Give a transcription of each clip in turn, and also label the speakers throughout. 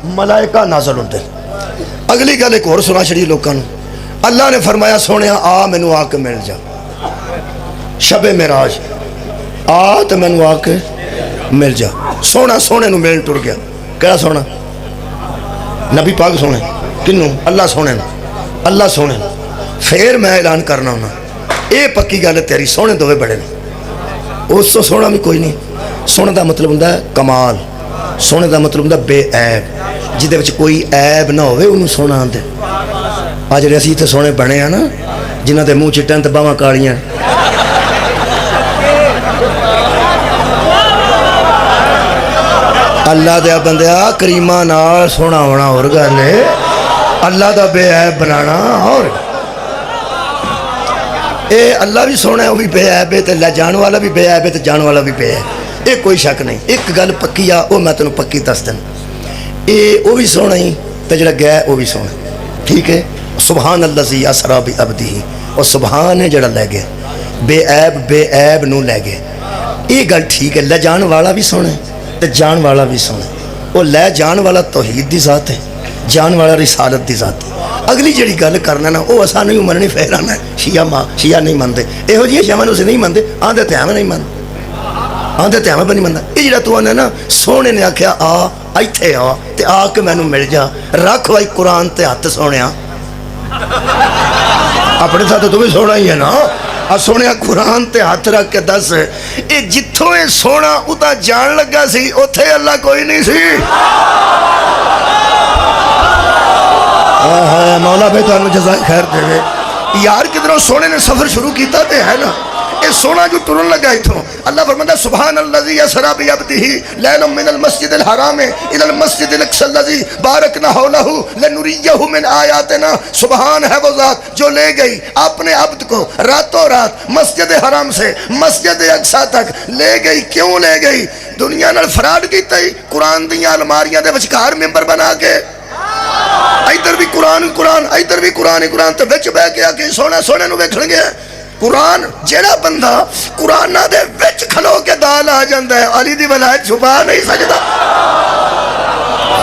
Speaker 1: मलाइका नाज़िल होंदे। अगली गल एक होर सुना छड़ी लोगों नूं। अल्लाह ने फरमाया सोने आ मैनू आके मिल जा। शबे मेराज आ तो मैनू आके मिल जा। सोना सोने नूं मिलण टुर गया। केड़ा सोना? नबी पाक सोने किनू? अल्लाह सोने नूं। अल्लाह सोने नूं। फिर मैं ऐलान करना होना ये पक्की गल तेरी सोने दोवे बड़े ने। उस तो सोना भी कोई नहीं। सोने का मतलब होंदा है कमाल। सोने का मतलब होंदा बेऐब, जिदे विच कोई ऐब ना होवे उन्होंने सोना आंदे। आ जिहड़े असीं इत्थे सोने बने हैं ना, जिन्हां दे मूँह चिट्टे ते बाहां कालियां, अल्लाह दे बंदिया करीमा नाल सोना होना होर गल है, अल्लाह दा बेऐब बनाना और ये अल्लाह भी सोना है, वह भी बेऐब है, लै जान वाला भी बेऐब है, तो जान वाला भी बेऐब। ये कोई शक नहीं। एक गल पक्की आ, वो मैं तेन पक्की दस देना। ये वो भी सोना ही, तो जो गया वो भी सोना। ठीक है। सुबहान अल्लाज़ी असरा बि अब्दिही, और सुबहान है जड़ा लै गया बेऐब नू लै गया। ये गल ठीक है। लै जान वाला भी सोना है, तो जान वाला भी सोना। वो लै जान वाला तौहीद की ज़ात है, जान वाला रिसालत की ज़ात है। अगली जी गल करना ना वो असा नहीं मननी। फिर आना शिया नहीं मनते, यहो जी शवान उसे नहीं मनते। आंदे तो एवं नहीं मनते, आंदे तो एवं भी नहीं मनता। ये जो तू आना ना सोने ने आख्या आ इत्थे आ ते आके मैनू मिल जा। रख भाई कुरान ते हथ सोने अपने साथ तू भी सोना ही है ना। आ सोने कुरान ते हाथ रख के दस ये जिथों ये सोना उदा जान लगा सी उथे अल्लाह कोई नहीं सी। मौला भाई तुहानू जज़ाए खैर देवे यार। किधरों सोने ने सफर शुरू किया तो है ना। ये सोना जो तुरन लगा इथों अल्लाह फरमाता सुभान अल्लाज़ी असरा बि अब्दिही लैलन मिनल मस्जिदिल हराम इलल मस्जिदिल अक़्सल्लज़ी बारकना हौलहू लनुरियहु मिन आयातिना। सुभान है वो ज़ात जो ले गई अपने अब्द को रातों रात मस्जिद हराम से मस्जिद अक़सा तक ले गई। क्यों ले गई? दुनिया नाल फराड कीता ही कुरान दी अलमारियां दे विचकार मेंबर बना के इधर भी कुरान कुरान इधर भी कुरान ही कुरान, तो विच बह के आके सोना सोने नू वेखण गया। कुरान जेड़ा बंदा कुरान दे विच खलो के दाल आ जाता है अली दी वलायत छुपा नहीं सकता।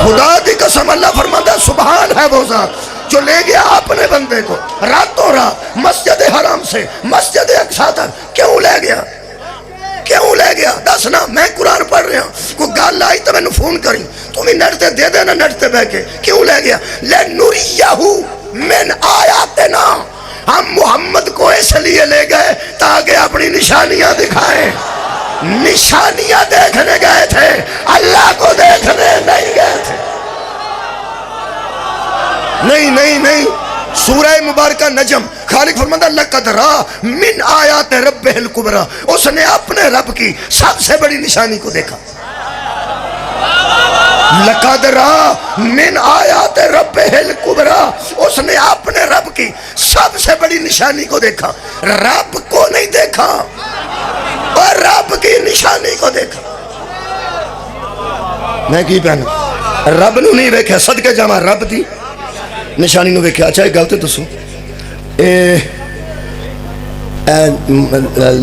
Speaker 1: खुदा दी कसम अल्लाह फरमाता सुभान है वो ज़ात जो ले गया अपने बंदे को रातों रात मस्जिद हराम से मस्जिद अक़सा तक। क्यों ले गया? क्यों ले गया? दस ना। मैं कुरान पढ़ रहा, कोई गल आई तो मैनू फोन करी, तुम नेट ते दे देना नेट ते बह के। क्यों ले गया? ले नुरियहु मिन आयातिना। हम मोहम्मद को इसलिए ले गए ताकि अपनी निशानियां दिखाएं। निशानियां देखने गए थे, अल्लाह को देखने नहीं गए थे। नहीं नहीं नहीं। सूरह मुबारका नजम खालिक फरमाता लक़द रा मिन आयात रब्बिहिल कुबरा। उसने अपने रब की सबसे बड़ी निशानी को देखा। लक़द रा मिन आयात रब्बिहिल कुबरा। उसने अपने रब की सबसे बड़ी निशानी को देखा। रब को नहीं देखा और रब की निशानी को देखा। मैं की पहना रब नू नहीं वेख्या, सदके जावा रब की निशानी नू वेख्या। अच्छा एक गल तो दसो,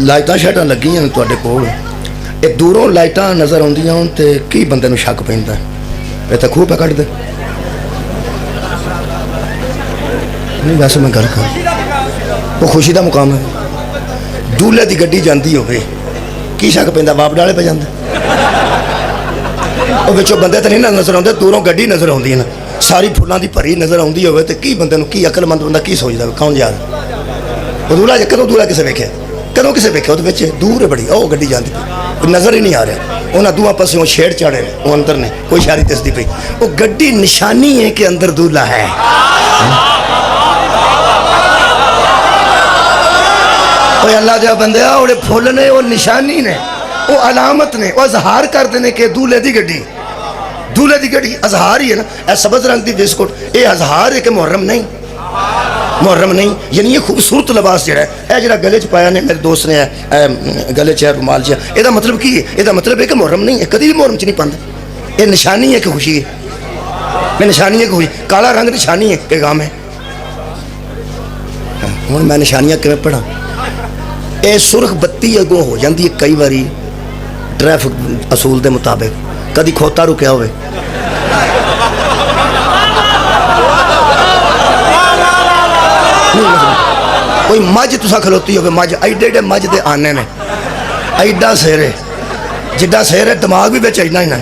Speaker 1: लाइटां शाइटां लगियां तुहाडे कोल, ये दूरों लाइटां नज़र आउंदियां होण ते की बंदे नू शक पैंदा? ये तो खूह पे कट दे नहीं। वैसे मैं गल कर वो खुशी का मुकाम है। दूल्हे की गड्डी जाती होवे की शक पैंदा? बाप डाले पे जांदे वो विचों बंदे तो नहीं नज़र आउंदे, दूरों गड्डी नज़र आउंदी है ना, सारी फुल्लां दी भरी नज़र आउंदी होवे ते की बंदे नू की अकलमंद बंदा की सोचदा? कौन याद वो दूल्हा कदों दूल्हा किसे वेख्या? कदों किसे वेख्या? वो विच दूर है बड़ी ओ गड्डी जाती पई नज़र ही नहीं आ रहा। उन्हें दूआ पासों छेड़ चाड़े ने वो अंदर ने कोई शारी दसदी पई वो गड्डी निशानी है कि अंदर दूल्हा है। अल्लाह दे बंदे ओड़े फुल ने वो निशानी ने वो अलामत ने वो अजहार करते हैं कि दूल्हे की गड्डी दूल्हे की गड्डी अजहार ही है ना। ए सबज रंग की बिस्कुट ये अजहार है कि मुहर्रम नहीं? मुहर्रम नहीं। यानी ये खूबसूरत लिबास जो है जरा गले च पाया ने मेरे दोस्त ने गले च रुमाल च, यदा मतलब की है? यदा मतलब है कि मुहर्रम नहीं है, कभी भी मुहर्रम च नहीं पाते। ये निशानी है कि खुशी है? मैं निशानी है कि खुशी? काला रंग निशानी है कि गम है? हूँ मैं निशानियां किवें पढ़ा? ये सुरख बत्ती अगों हो जाती है कई बारी ट्रैफिक असूल के मुताबिक, कभी खोता रुकया होवे कोई मझ तुसा खलोती हो, मझ एडे एडे मझ के आने ने, एडा सिर है, जिड्डा सिर है दिमाग भी बिच इन्ना ही ना,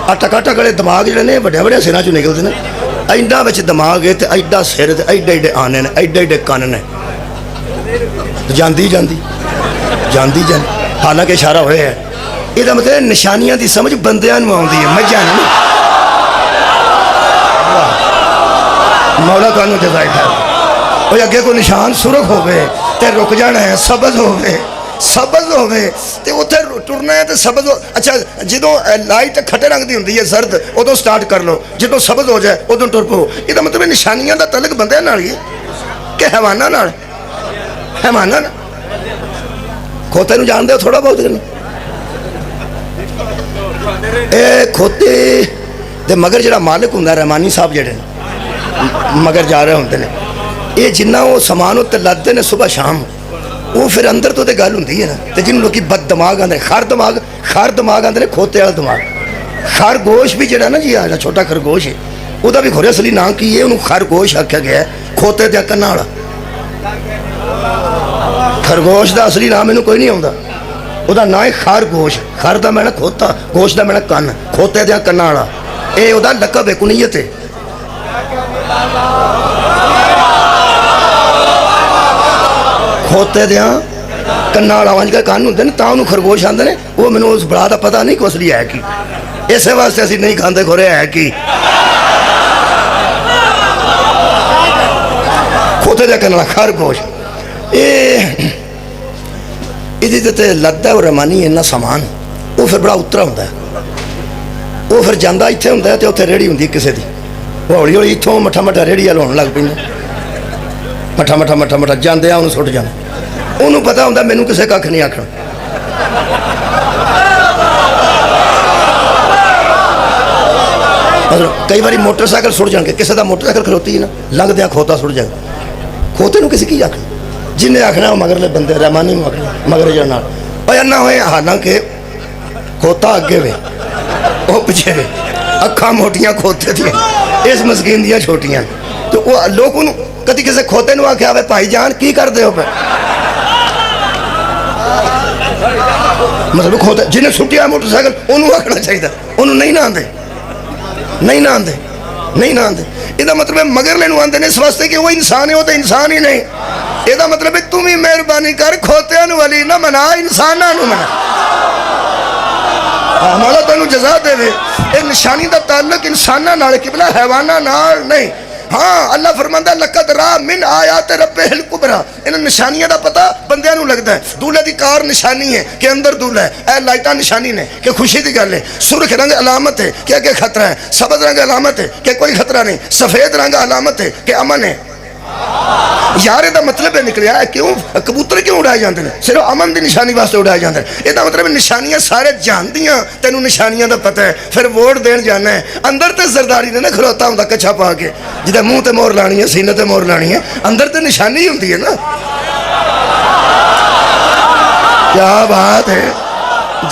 Speaker 1: आ टका टकड़े दिमाग जोड़े ने वड्डे वड्डे सिरां चों निकलते हैं, एडा बिच दिमाग है तो एडा सिर ते एडे एडे आने ने, एडे एडे कन ने, जांदी जांदी जांदी जांदी, हालांकि इशारा होया है, ਇਹਦਾ मतलब निशानियां की समझ बंदियां नूं आउंदी है, मझां नूं। मौला तुहानूं जज़ाए खैर। ओए अगे कोई निशान सुरख होवे ते रुक जाना है, सबज होवे सबज होवे ते उत्थे टुरना है ते सबज हो। अच्छा जदों लाइट खट्टे रंग की हुंदी है सर्द, उदों स्टार्ट कर लो, जदों सबज हो जाए उदों टुर पो। ਇਹਦਾ मतलब निशानियां का तलक बंदियां नाल ही कि हैवानां नाल? हैवानां नाल खोते नूं जानदे हो थोड़ा बहुत? खोते दे मगर जिहड़ा मालिक हुंदा रहमानी साहब जिहड़े मगर जा रहे होंदे ने, ये जिन्ना वो समान उत्ते लददे ने सुबह शाम, वो फिर अंदर तो गल हुंदी है ना। ते जिन्होंने लोग बद दिमाग आंदे, खर दिमाग आंदे ने, खोते वाला दिमाग। खरगोश भी जिहड़ा ना जी, आ छोटा खरगोश है, ਉਹਦਾ भी खोरे असली नाम की है, उन्होंने खरगोश आख्या गया है, खोते दे कन्नां वाला। खरगोश का असली नाम मैनूं कोई नहीं आउंदा, ਉਹਦਾ ਨਾਂ है खरगोश। खर का मैंने खोता, गोश का मैंने कन, खोते दे कन्नां वाला, ये ਉਹਦਾ लकब है, कुनीयत है। खोते दियां कन्नां वाला वंज के कन हुंदे ने, तां उहनूं खरगोश आंदे ने। वो मैनूं उस बड़ा दा पता नहीं कि असली है की, इस वास्ते असीं नहीं खांदे खोरे है की। खोते दे कन्नां वाला खरगोश, ਇਹਦੇ ਤੇ ਲੱਦਾ ਉਹ ਰਮਾਨੀ ਇੰਨਾ ਸਮਾਨ, ਉਹ ਫਿਰ ਬੜਾ ਉਤਰਾ ਹੁੰਦਾ, ਉਹ ਫਿਰ ਜਾਂਦਾ ਇੱਥੇ ਹੁੰਦਾ ਤੇ ਉੱਥੇ ਰੇੜੀ ਹੁੰਦੀ ਕਿਸੇ ਦੀ, ਹੌਲੀ ਹੌਲੀ ਇੱਥੋਂ ਮੱਠਾ ਮੱਠਾ ਰੇੜੀ ਵਾਲ ਹੋਣ ਲੱਗ ਪੈਂਦਾ, ਮੱਠਾ ਮੱਠਾ ਮੱਠਾ ਮੱਠਾ ਜਾਂਦੇ ਆ ਉਹਨੂੰ ਸੁੱਟ ਜਾਣਾ। ਉਹਨੂੰ ਪਤਾ ਹੁੰਦਾ ਮੈਨੂੰ ਕਿਸੇ ਕੱਖ ਨਹੀਂ ਆਖਣਾ। ਮਤਲਬ ਕਈ ਵਾਰੀ ਮੋਟਰਸਾਈਕਲ ਸੁੱਟ ਜਾਣਗੇ, ਕਿਸੇ ਦਾ ਮੋਟਰਸਾਈਕਲ ਖਲੋਤੀ ਨਾ, ਲੰਘਦਿਆਂ ਖੋਤਾ ਸੁੱਟ ਜਾਏਗਾ, ਖੋਤੇ ਨੂੰ ਕਿਸੇ ਕੀ ਆਖਣਾ? जिन्हें आखना मगरले बंदे रहमानी आखना मगर जाना ना होए। हालांकि खोता अगे वे वो पिछे वे, अखा मोटियां खोते दियां, इस मस्कीन दियां छोटियां। तो वो लोग कभी किसी खोते नूं आख्या वे भाई जान की करदे हो पे, मतलब खोते जिन्हें सुटिया मोटरसाइकिल उन्होंने आखना चाहिए, उन्होंने नहीं ना आंदे, नहीं ना आंदे, नहीं ना आंदे। ਇਹਦਾ मतलब है मगरले नूं आंदे ने इस वास्ते कि वो इंसान है, वो तो इंसान ही नहीं। ਇਹਦਾ मतलब है तू भी मेहरबानी कर, खोतियां नूं वली ना मना, इंसानां नूं मना। मौला तैनूं जज़ा देवे। ये निशानी का ताल्लुक इंसानां नाल किबला, हैवानां नाल नहीं। हाँ अल्लाह फरमांदा लक़द रा मिन आयात रब्बिहिल कुबरा, इन निशानियां का पता बंदियां नूं लगदा है। दूल्हे दी कार निशानी है कि अंदर दूल्हा है, ए लाइटां निशानी ने कि खुशी की गल है, सुर्ख रंग अलामत है कि अगे खतरा है, सबज रंग अलामत है कि कोई खतरा नहीं, सफेद रंग अलामत है कि अमन है। यार ਇਹਦਾ मतलब है निकलिया है क्यों कबूतर क्यों उड़ाए जाते हैं? सिर्फ अमन की निशानी वास्ते उड़ाए जाते हैं। ਇਹਦਾ मतलब निशानियां सारे जानदियां, तेनों निशानियां का पता है, फिर वोट देन जाना है। अंदर तो सरदारी ने ना खलोता होंदा कच्छा पा के, जिदा मुंह ते मोहर लानी है, सीने ते मोहर लानी है, अंदर तो निशानी होंदी है ना। क्या बात है।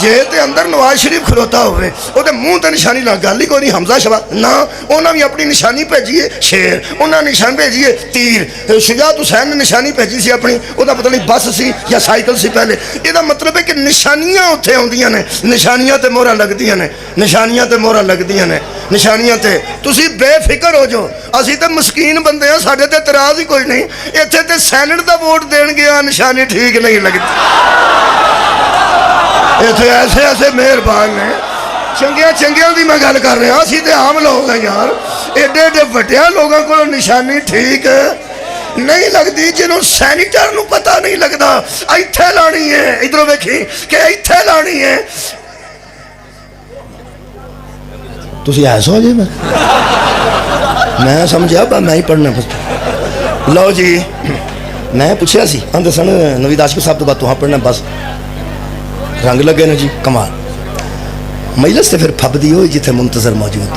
Speaker 1: जे ते अंदर नवाज शरीफ खलोता होवे, ओदे मुंह ते निशानी ला गल ही कोई नहीं। हमजा शबा ना, उन्होंने भी अपनी निशानी भेजी है शेर, उन्होंने निशानी भेजी है तीर। शुजात हुसैन ने निशानी भेजी सी अपनी, ओदा पता नहीं बस सी या साइकिल सी पहले। ਇਹਦਾ मतलब है कि निशानियां उत्थे आउंदियां ने, निशानियां ते मोहरां लगदियां ने, निशानियां ते मोहरां लगदियां ने, निशानियां ते तुसी बेफिक्र हो जाओ। असीं ते मस्कीन बंदे आ, साडे ते इतराज ही कोई नहीं। इत्थे ते सैनट दा वोट देण गया, निशानी ठीक नहीं लगदी। इतने ऐसे ऐसे मेहरबान ने, चंगिया चंगिया की मैं गल कर रहा। असीं ते आम लोग हैं यार, एडे एडे वड्डिया लोगों को निशानी ठीक नहीं लगती, जिन्होंने सैनिटर नूं पता नहीं लगता इत्थे लानी है, इधरों वेखी कि इत्थे लानी है। तुसीं ऐसो जी मैं समझा मैं ही पढ़ना बस। लो जी मैं पूछा सी, आंदे सन नवीद आशिक साहब तो बात तुहां पढ़ना बस, रंग लगे ने जी कमाल। मजलिस तो फिर फबदी हो जिथे मुंतजर मौजूद।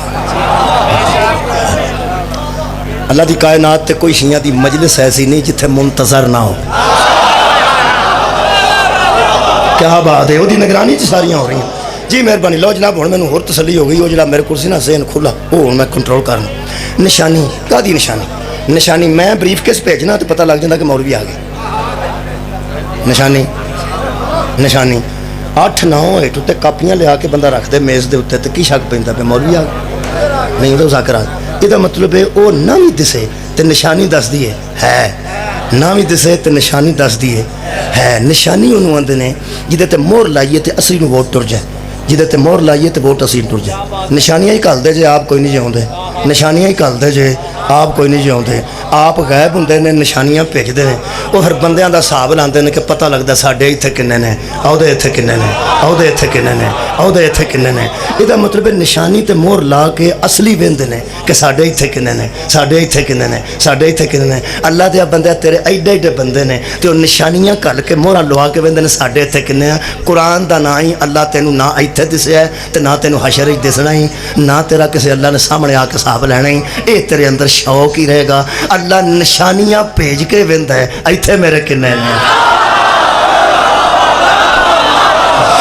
Speaker 1: अल्लाह की कायनात ते कोई शिया की मजलिस ऐसी नहीं जिथे मुंतजर ना हो। क्या बात है, उसकी निगरानी च सारियां हो रही जी। मेहरबानी। लो जनाब हुण मैनूं होर तसली हो गई, वो जो मेरे कुर्सी ना ज़हन खुला वो मैं कंट्रोल करना। निशानी कादी निशानी? निशानी मैं ब्रीफ केस भेजना तो पता लग जाता कि मौलवी आ गए। निशानी निशानी 8-9 हेठ उत्ते कापियां लिया के बंदा रख दे मेज़ दे उत्ते, तो की शक पैंदा पे मौलवी आ नहीं तो साकरा। ਇਹਦਾ मतलब है वो ना भी दिसे तो निशानी दस दी है, ना भी दिसे तो निशानी दस दी है। निशानी उन्होंने आंदे ने जिदे ते मोहर लाइए तो असली नूं वोट तुर जाए, जिदे ते मोहर लाइए तो वोट असली तुर जाए। निशानियां ही घलदे जे आप कोई नहीं जिउंदे, निशानियां ही घलदे जे आप कोई नहीं जिउंदे। आप गायब हुंदे ने, निशानियां भेजदे ने, वो हर बंदियां दा हिसाब लांदे ने कि पता लगदा साडे इत्थे किन्ने ने, ओहदे इत्थे किन्ने ने, ओहदे इत्थे किन्ने ने, ओहदे इत्थे किन्ने ने। इहदा मतलब है निशानी ते मोहर ला के असली वेंदे ने कि साडे इत्थे किन्ने ने, साडे इत्थे किन्ने ने, साडे इत्थे किन्ने ने। अल्लाह दे बंदे तेरे एडे एडे बंदे ने ते वो निशानियां घल के मोहरां लवा के वेंदे ने साडे इत्थे किन्ने आ। कुरान दा ना ही अल्लाह तेनू ना इत्थे दिसया है ते ना तेनू हशर विच दिसना ही, ना तेरा किसी अल्लाह ने सामने आके हिसाब लैना ही। ये तेरे अंदर शौक ही रहेगा। अल्लाह निशानियां भेज के वेंदा है इत्थे मेरे किन्ने ने।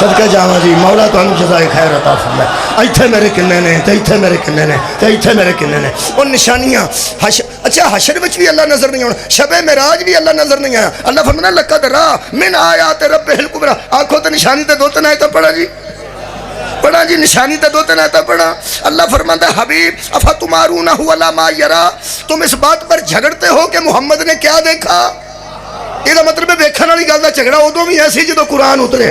Speaker 1: सदका जावा जी, मौला तुहानू जज़ाए खैर अता फरमाए। इत्थे मेरे किन्ने ने ते इत्थे मेरे किन्ने ने ते इत्थे मेरे किन्ने ने। वो निशानियां अच्छा हशर विच भी अल्लाह नजर नहीं आना, शबे मेराज भी अल्लाह नजर नहीं आया। अल्लाह फरमाना लक़द रा मिन आयात रब्बिल कुबरा। आखो तो निशानी ते दो तीन आयत पढ़ा जी, पढ़ा जी, निशानी तो दो तीन आयत पढ़ा। अल्लाह फरमाता हबीब अफा तुमारूना अला मा यरा, तुम इस बात पर झगड़ते हो कि मुहम्मद ने क्या देखा। इसका मतलब वेखण वाली गल का झगड़ा उदों भी ऐसी जो कुरान उतरे।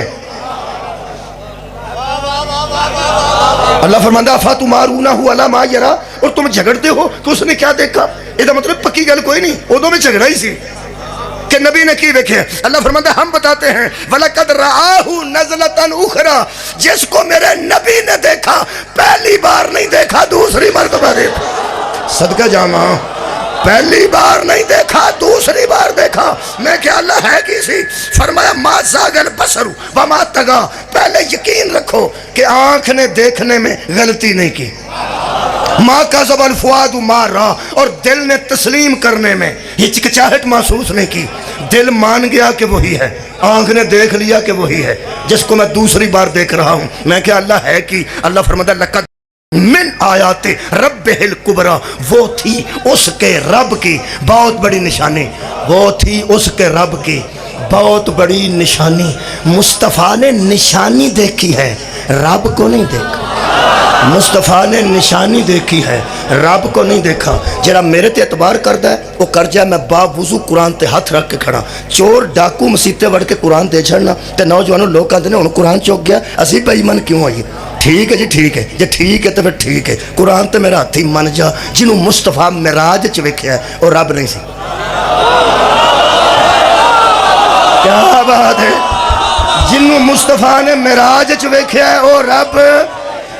Speaker 1: अल्लाह फरमाता अफा तुमारूना अला मा यरा, और तुम झगड़ते हो कि उसने क्या देखा। इसका मतलब पक्की गल कोई नहीं, उदों भी झगड़ा ही सी कि नबी ने की देखे। अल्लाह फरमाता हम बताते हैं वलकद राहु नज़लतन उखरा, जिसको मेरे नबी ने देखा पहली बार नहीं देखा, दूसरी मर्तबा देखा। सदका जामा, पहली बार नहीं देखा, दूसरी बार देखा। मैं क्या अल्लाह है किसी, फरमाया मा ज़ागल बसरु व मा तगा। पहले यकीन रखो कि आंख ने देखने में गलती नहीं की, माँ का ज़बल फुआद मारा, और दिल ने तस्लीम करने में हिचकिचाहट महसूस नहीं की। दिल मान गया कि वही है, आंख ने देख लिया कि वही है जिसको मैं दूसरी बार देख रहा हूँ। मैं क्या अल्लाह है कि अल्लाह फरमाता लक़द मिन आयाते रब्बिल कुबरा, वो थी उसके रब की बहुत बड़ी निशानी, वो थी उसके रब की बहुत बड़ी निशानी। मुस्तफ़ा ने निशानी देखी है, रब को नहीं देखा। मुस्तफ़ा ने निशानी देखी है, रब को नहीं देखा। जरा मेरे ते एतबार करता है वो कर जाए, मैं बावुज़ू कुरान ते हथ रख के खड़ा। चोर डाकू मसीते वड़ के कुरान दे छड़ना तो नौजवानों लोग कहते हैं हुण कुरान चुक गया, असी बेईमान क्यों आइए। ठीक है जी, ठीक है जे ठीक है तो फिर ठीक है। कुरान तो मेरा हथ ही मन जा, जिन्हों मुस्तफ़ा मिराज च वेख्या और रब नहीं सी। क्या बात है, जिन्हों मुस्तफ़ा ने मिराज च वेख्या और रब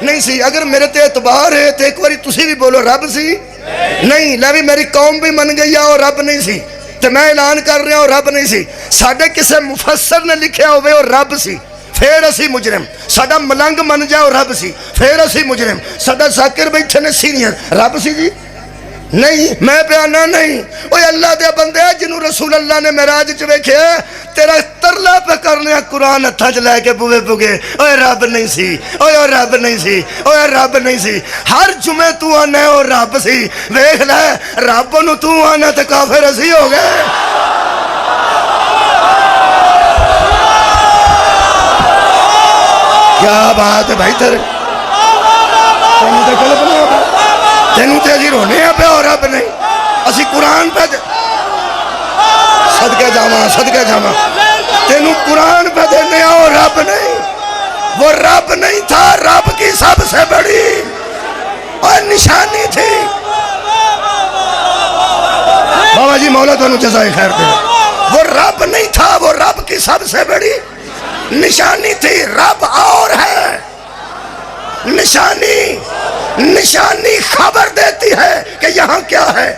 Speaker 1: नहीं सी। अगर मेरे ते एतबार है तो एक बारी तुसी भी बोलो रब सी नहीं। लै भी मेरी कौम भी मन गई है और रब नहीं सी, तो मैं ऐलान कर रहा और रब नहीं सी। साडे किसी मुफस्सर ने लिखा होवे और रब सी, फिर असी मुजरिम। साडा मलंग मन जाए और रब सी, फिर असी मुजरिम। साडा जाकिर बैठे ने सीनियर, रब सी जी नहीं। मैं बयाना नहीं, ओए अल्लाह दे बंदे जिन्हों रसूल अल्लाह ने मेराज च वेख्या, तेरा तरला पे करने कुरान हथा च लैके बुए पुगे, ओए रब नहीं सी, ओए रब नहीं सी, ओए रब नहीं सी। हर जुमे तू आना और रब सी, वेख लै रब नूं तू आना तो काफिर असी हो गए। क्या बात है भाई, तेरे तेनू तो अभी रोने पे और रब नहीं, असी कुरान पे सदके जावा, सदके जावा, तेनू कुरान पे देने और रब नहीं। वो रब नहीं था, रब की सबसे बड़ी और निशानी थी। बाबा जी मौला तुहानू जज़ाए खैर दे। वो रब नहीं था, वो रब की सबसे बड़ी निशानी थी। रब और है, निशानी निशानी खबर देती है कि यहाँ क्या है।